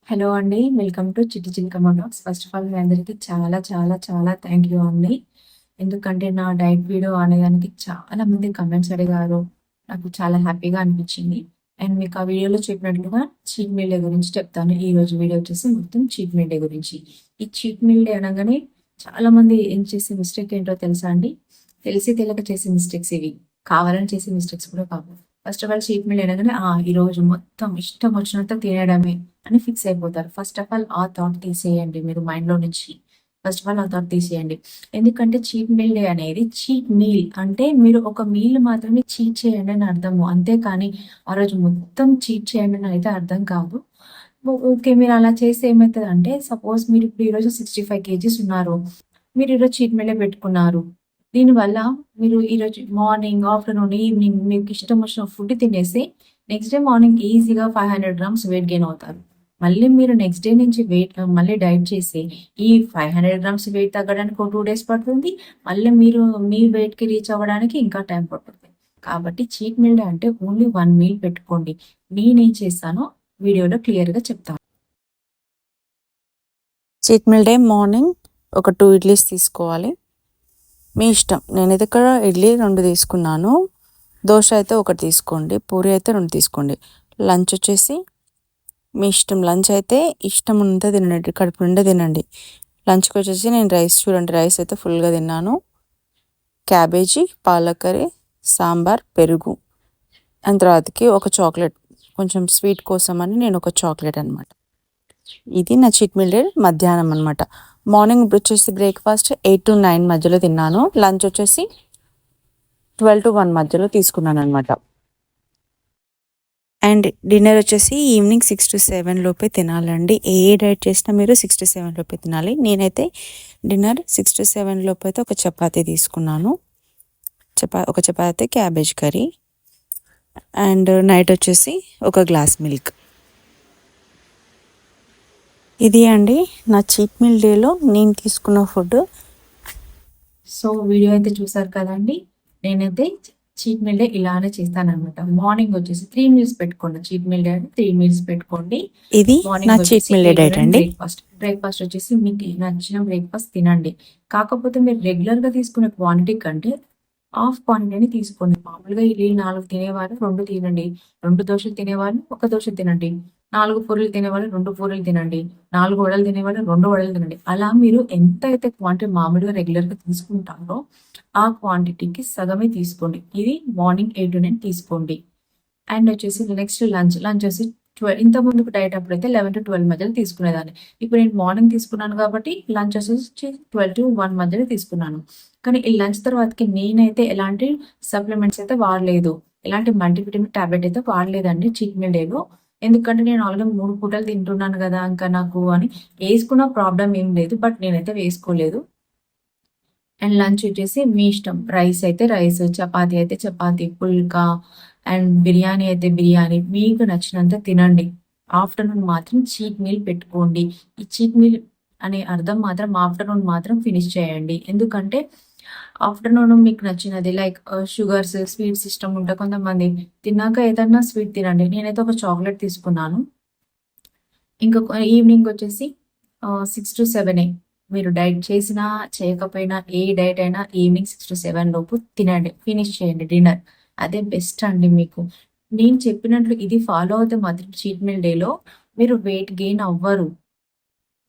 Hello అండి. Welcome to చిట్టి చిలకమ్మ vlogs. First of all మీ అందరికీ చాలా చాలా చాలా థ్యాంక్ యూ అండి. ఎందుకంటే నా డైట్ వీడియో అనేదానికి చాలా మంది కమెంట్స్ అడిగారు. నాకు చాలా హ్యాపీగా అనిపించింది. అండ్ మీకు ఆ వీడియోలో చెప్పినట్లుగా చీట్ మీల్ డే గురించి చెప్తాను. ఈ రోజు వీడియో వచ్చేసి మొత్తం చీట్ మీల్ డే గురించి. ఈ చీట్ మీల్ డే అనగానే చాలా మంది ఏం చేసే మిస్టేక్ ఏంటో తెలుసా అండి? తెలిసి తెలియక చేసే మిస్టేక్స్ ఇవి. కావాలని చేసే మిస్టేక్స్ కూడా కావు. First of all cheat meal అనగానే ఈ రోజు మొత్తం ఇష్టం వచ్చినంత తినడమే అని ఫిక్స్ అయిపోతారు. ఫస్ట్ ఆఫ్ ఆల్ ఆ థాట్ తీసేయండి మీరు మైండ్‌లో నుంచి. ఫస్ట్ ఆఫ్ ఆల్ ఆ థాట్ తీసేయండి. ఎందుకంటే చీట్ మీల్ డే అనేది చీట్ మీల్ అంటే మీరు ఒక మీల్ మాత్రమే చీట్ చేయండి అని అర్థము. అంతేకాని ఆ రోజు మొత్తం చీట్ చేయండి అని అయితే అర్థం కాదు. ఓకే. మీరు అలా చేస్తే ఏమైతదంటే సపోజ్ మీరు ఇప్పుడు ఈరోజు 65 కేజీస్ ఉన్నారు. మీరు ఈరోజు చీట్ మీలే పెట్టుకున్నారు. దీనివల్ల మీరు ఈరోజు మార్నింగ్, ఆఫ్టర్‌నూన్, ఈవినింగ్ మీకు ఇష్టం వచ్చిన ఫుడ్ తినేసి నెక్స్ట్ డే మార్నింగ్ ఈజీగా 500 గ్రామ్స్ వెయిట్ గెయిన్ అవుతారు. మళ్ళీ మీరు నెక్స్ట్ డే నుంచి మళ్ళీ డైట్ చేసి ఈ 500 గ్రామ్స్ వెయిట్ తగ్గడానికి ఒక 2 డేస్ పడుతుంది. మళ్ళీ మీరు మీ వెయిట్‌కి రీచ్ అవ్వడానికి ఇంకా టైం పడుతుంది. కాబట్టి చీట్ మీల్ డే అంటే ఓన్లీ 1 మీల్ పెట్టుకోండి. నేనేం చేస్తానో వీడియోలో క్లియర్‌గా చెప్తాను. చీట్ మీల్ డే మార్నింగ్ ఒక 2 ఇడ్లీస్ తీసుకోవాలి. మీ ఇష్టం. నేనైతే ఇక్కడ ఇడ్లీ 2 తీసుకున్నాను. దోశ అయితే 1 తీసుకోండి. పూరి అయితే 2 తీసుకోండి. లంచ్ వచ్చేసి మీ ఇష్టం. లంచ్ అయితే ఇష్టం ఉన్నంత తినండి. కడుపు నిండా తినండి. లంచ్కి వచ్చేసి నేను రైస్ చూడండి, రైస్ అయితే ఫుల్గా తిన్నాను. క్యాబేజీ, పాలక్ కర్రీ, సాంబార్, పెరుగు అండ్ తర్వాతకి ఒక చాక్లెట్, కొంచెం స్వీట్ కోసం అని నేను ఒక చాక్లెట్ అనమాట. ఇది నా చీట్ మీల్ డే మధ్యాహ్నం అనమాట. మార్నింగ్ వచ్చేసి బ్రేక్ఫాస్ట్ 8 to 9 మధ్యలో తిన్నాను. లంచ్ వచ్చేసి 12 to 1 మధ్యలో తీసుకున్నాను అనమాట. అండ్ డిన్నర్ వచ్చేసి ఈవినింగ్ 6 to 7 లోపే తినాలండి. ఏ డైట్ చేసినా మీరు 6 to 7 లోపే తినాలి. నేనైతే డిన్నర్ 6 to 7 లోపు అయితే ఒక చపాతీ తీసుకున్నాను. ఒక chapati, cabbage curry and night వచ్చేసి ఒక గ్లాస్ మిల్క్. ఇది అండి నా చీట్ మీల్ డేలో నేను తీసుకున్న ఫుడ్. సో వీడియో అయితే చూసారు కదండి. నేనైతే చీట్ మీల్ డే ఇలానే చేస్తానన్నమాట. మార్నింగ్ వచ్చేసి 3 మీల్స్ పెట్టుకోండి. చీట్ మీల్ డే అంటే 3 మీల్స్ పెట్టుకోండి. ఇది నా మార్నింగ్ చీట్ వచ్చేసి మీల్ డే డైట్ అండి. బ్రేక్ఫాస్ట్ వచ్చేసి మీకు నచ్చిన బ్రేక్ఫాస్ట్ తినండి. కాకపోతే మీరు రెగ్యులర్‌గా తీసుకునే క్వాంటిటీ కంటే హాఫ్ క్వాంటిటీని తీసుకోండి. మామూలుగా ఇడ్లీలు 4 తినేవారు 2 తినండి. 2 దోసలు తినేవాళ్ళు 1 దోస తినండి. 4 పూరీలు తినేవాళ్ళు 2 పూరీలు తినండి. 4 వడలు తినేవాళ్ళు 2 వడలు తినండి. అలా మీరు ఎంత అయితే క్వాంటిటీ మామూలుగా రెగ్యులర్‌గా తీసుకుంటారో ఆ క్వాంటిటీకి సగమే తీసుకోండి. ఇది మార్నింగ్ 8 to 9 తీసుకోండి. అండ్ వచ్చేసి నెక్స్ట్ లంచ్ వచ్చేసి ఇంతకుముందుకు డైట్ అప్పుడైతే 11 to 12 మధ్యలో తీసుకునేదాన్ని. ఇప్పుడు నేను మార్నింగ్ తీసుకున్నాను కాబట్టి లంచ్ వచ్చేసి 12 to 1 మధ్యలో తీసుకున్నాను. కానీ ఈ లంచ్ తర్వాతకి నేనైతే ఎలాంటి సప్లిమెంట్స్ అయితే వాడలేదు. ఎలాంటి మల్టీవిటమిన్ టాబ్లెట్ అయితే వాడలేదండి చీట్ మీల్ డేలో. ఎందుకంటే నేను ఆల్రెడీ 3 పూటలు తింటున్నాను కదా! ఇంకా నాకు అని వేసుకున్న ప్రాబ్లమ్ ఏం లేదు. బట్ నేనైతే వేసుకోలేదు. అండ్ లంచ్ వచ్చేసి మీ ఇష్టం. రైస్ అయితే రైస్, చపాతీ అయితే చపాతీ, పుల్కా అండ్ బిర్యానీ అయితే బిర్యానీ. మీకు నచ్చినంత తినండి. ఆఫ్టర్‌నూన్ మాత్రం చీట్ మీల్ పెట్టుకోండి. ఈ చీట్ మీల్ అనే అర్థం మాత్రం ఆఫ్టర్‌నూన్ మాత్రం ఫినిష్ చేయండి. ఎందుకంటే ఆఫ్టర్‌నూన్ మీకు నచ్చినది లైక్ షుగర్స్, స్వీట్స్ ఇష్టం ఉంటే కొంతమంది తిన్నాక ఏదన్నా స్వీట్ తినండి. నేనైతే ఒక చాక్లెట్ తీసుకున్నాను. ఇంకొక ఈవినింగ్ వచ్చేసి 6 to 7 మీరు డైట్ చేసినా, చేయకపోయినా ఏ డైట్ అయినా ఈవినింగ్ 6 to 7 లోపు తినండి. ఫినిష్ చేయండి డిన్నర్. అదే బెస్ట్ అండి మీకు. నేను చెప్పినట్లు ఇది ఫాలో అవుతే మాత్రం చీట్ మీల్ డేలో మీరు వెయిట్ గెయిన్ అవ్వరు.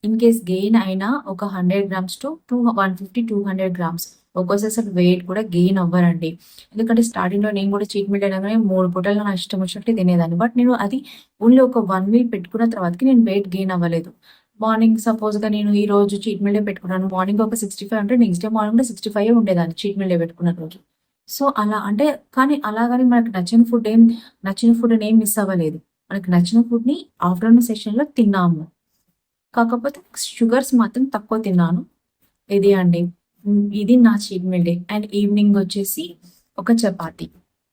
ఇన్ కేస్ గెయిన్ అయినా ఒక 100 గ్రామ్స్ టు 150, 200 గ్రామ్స్. ఒక్కోసారి అసలు వెయిట్ కూడా గెయిన్ అవ్వరండి. ఎందుకంటే స్టార్టింగ్‌లో నేను కూడా చీట్ మీల్ అనగానే 3 పూటలు నా ఇష్టం వచ్చినట్టు తినేదాన్ని. బట్ నేను అది ఓన్లీ ఒక 1 మీల్ పెట్టుకున్న తర్వాతకి నేను వెయిట్ గెయిన్ అవ్వలేదు. మార్నింగ్ సపోజ్‌గా నేను ఈరోజు చీట్ మీల్ డే పెట్టుకున్నాను. మార్నింగ్ ఒక 65 ఉంటే నెక్స్ట్ డే మార్నింగ్ కూడా 65 ఉండేదాన్ని చీట్ మీల్ డే పెట్టుకున్న రోజు. సో అలా అంటే కానీ అలాగని మనకు నచ్చిన ఫుడ్‌ని ఏం మిస్ అవ్వలేదు. మనకు నచ్చిన ఫుడ్‌ని ఆఫ్టర్‌నూన్ సెషన్‌లో తిన్నాము. కాకపోతే షుగర్స్ మాత్రం తక్కువ తిన్నాను. ఇది అండి. ఇది నా cheat meal day. And evening వచ్చేసి ఒక చపాతీ.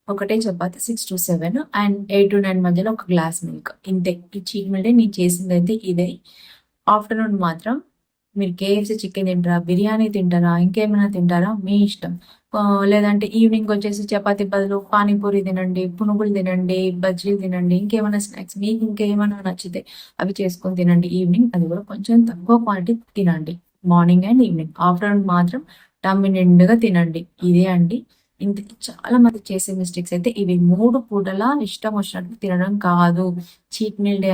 ఒకటే చపాతీ 6 to 7 అండ్ 8 to 9 మధ్యలో ఒక గ్లాస్ మిల్క్. ఇంతే. ఈ చీట్ మీల్ డే నేను చేసిందైతే ఇదే. ఆఫ్టర్‌నూన్ మాత్రం మీరు కేఎఫ్‌సీ చికెన్ తింటారా? బిర్యానీ తింటారా? ఇంకేమైనా తింటారా? మీ ఇష్టం. లేదంటే ఈవినింగ్ వచ్చేసి చపాతీ బదులు పానీపూరి తినండి, పునుగులు తినండి, బజ్జీలు తినండి, ఇంకేమైనా స్నాక్స్ మీకు ఇంకేమైనా నచ్చితే అవి చేసుకొని తినండి ఈవినింగ్. అది కూడా కొంచెం తక్కువ క్వాంటిటీ తినండి మార్నింగ్ అండ్ ఈవినింగ్. ఆఫ్టర్‌నూన్ మాత్రం టమ్మి నిండుగా తినండి. ఇదే అండి. చాలా మంది చేసే మిస్టేక్స్ అయితే ఇవి 3 పూటలా ఇష్టం వచ్చినట్టు తినడం కాదు. చీట్ మీల్ డే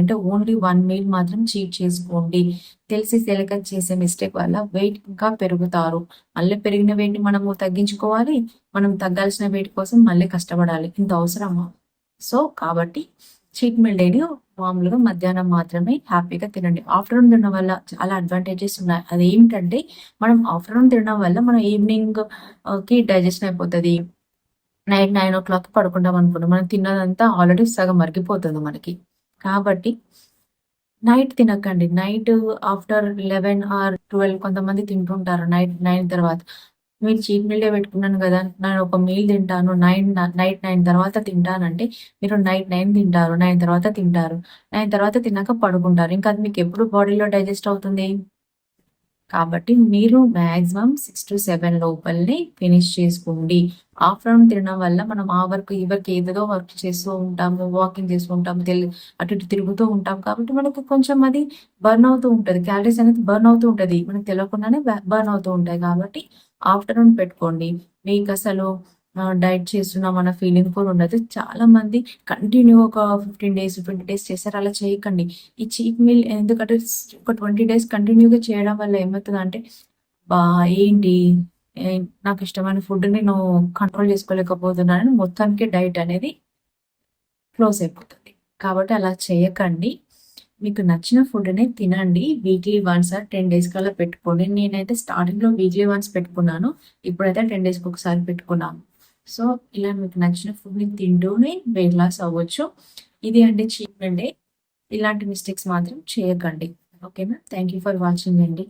అంటే ఓన్లీ 1 మీల్ మాత్రం చీట్ చేసుకోండి. తెలిసి తెలియక చేసే మిస్టేక్ వల్ల వెయిట్ ఇంకా పెరుగుతారు. మళ్ళీ పెరిగిన వెయిట్‌ని మనము తగ్గించుకోవాలి. మనం తగ్గాల్సిన వెయిట్ కోసం మళ్ళీ కష్టపడాలి. ఇంత అవసరమా? సో, కాబట్టి చీట్ మీల్ డేని మామూలుగా మధ్యాహ్నం మాత్రమే హ్యాపీగా తినండి. ఆఫ్టర్‌నూన్ తినడం వల్ల చాలా అడ్వాంటేజెస్ ఉన్నాయి. అదేంటంటే మనం ఆఫ్టర్‌నూన్ తినడం వల్ల మనం ఈవినింగ్‌కి డైజెషన్ అయిపోతది. నైట్ 9:00 పడుకుంటాం అనుకోండి. మనం తిన్నదంతా ఆల్రెడీ సగం మరిగిపోతది మనకి. కాబట్టి నైట్ తినకండి. నైట్ ఆఫ్టర్ 11 ఆర్ 12 కొంతమంది తింటుంటారు నైట్ 9 తర్వాత. మీరు చీట్ మీల్ డే పెట్టుకున్నాను గదా! నేను ఒక మీల్ తింటాను. నైట్ 9 తర్వాత తింటానంటే మీరు నైట్ 9 తింటారు. 9 తర్వాత తింటారు. 9 తర్వాత తిన్నాక పడుకుంటారు. ఇంకా అది మీకెప్పుడు బాడీలో డైజెస్ట్ అవుతుంది? కాబట్టి మీరు మాక్సిమం 6-7 లోపలనే ఫినిష్ చేసుకోండి. ఆఫ్టర్‌నూన్ తినడం వల్ల మనం ఆ వర్క్, ఈ వర్క్ ఏదేదో వర్క్ చేస్తూ ఉంటాము. వాకింగ్ చేస్తూ ఉంటాము. అటు ఇటు తిరుగుతూ ఉంటాం. కాబట్టి మనకి కొంచెం అది బర్న్ అవుతూ ఉంటది. క్యాలరీస్ అనేది బర్న్ అవుతూ ఉంటది. మనకు తెలియకుండానే బర్న్ అవుతూ ఉంటాయి. కాబట్టి ఆఫ్టర్‌నూన్ పెట్టుకోండి. మీకసలు డైట్ చేస్తున్నామన్న ఫీలింగ్ కూడా ఉండదు. చాలామంది కంటిన్యూ ఒక 15 డేస్, 20 డేస్ చేశారు. అలా చేయకండి. ఈ చీట్ మీల్ ఎందుకంటే ఒక 20 డేస్ కంటిన్యూగా చేయడం వల్ల ఏమవుతదంటే, అబ్బా! ఏంటి నాకు ఇష్టమైన ఫుడ్ నేను కంట్రోల్ చేసుకోలేకపోతున్నానని మొత్తానికి డైట్ అనేది క్లోజ్ అయిపోతది. కాబట్టి అలా చేయకండి. మీకు నచ్చిన ఫుడ్‌నే తినండి. వీక్లీ వన్స్ ఆర్ 10 డేస్‌కలా పెట్టుకోండి. నేనైతే స్టార్టింగ్‌లో వీక్లీ వన్స్ పెట్టుకున్నాను. ఇప్పుడైతే 10 డేస్‌కి ఒకసారి పెట్టుకున్నాను. సో, ఇలా మీకు నచ్చిన ఫుడ్‌ని తింటూనే వెయిట్ లాస్ అవ్వచ్చు. ఇది అండి చీట్ మీల్ డే. ఇలాంటి మిస్టేక్స్ మాత్రం చేయకండి. ఓకేనా? థాంక్ యూ ఫర్ వాచింగ్ అండి.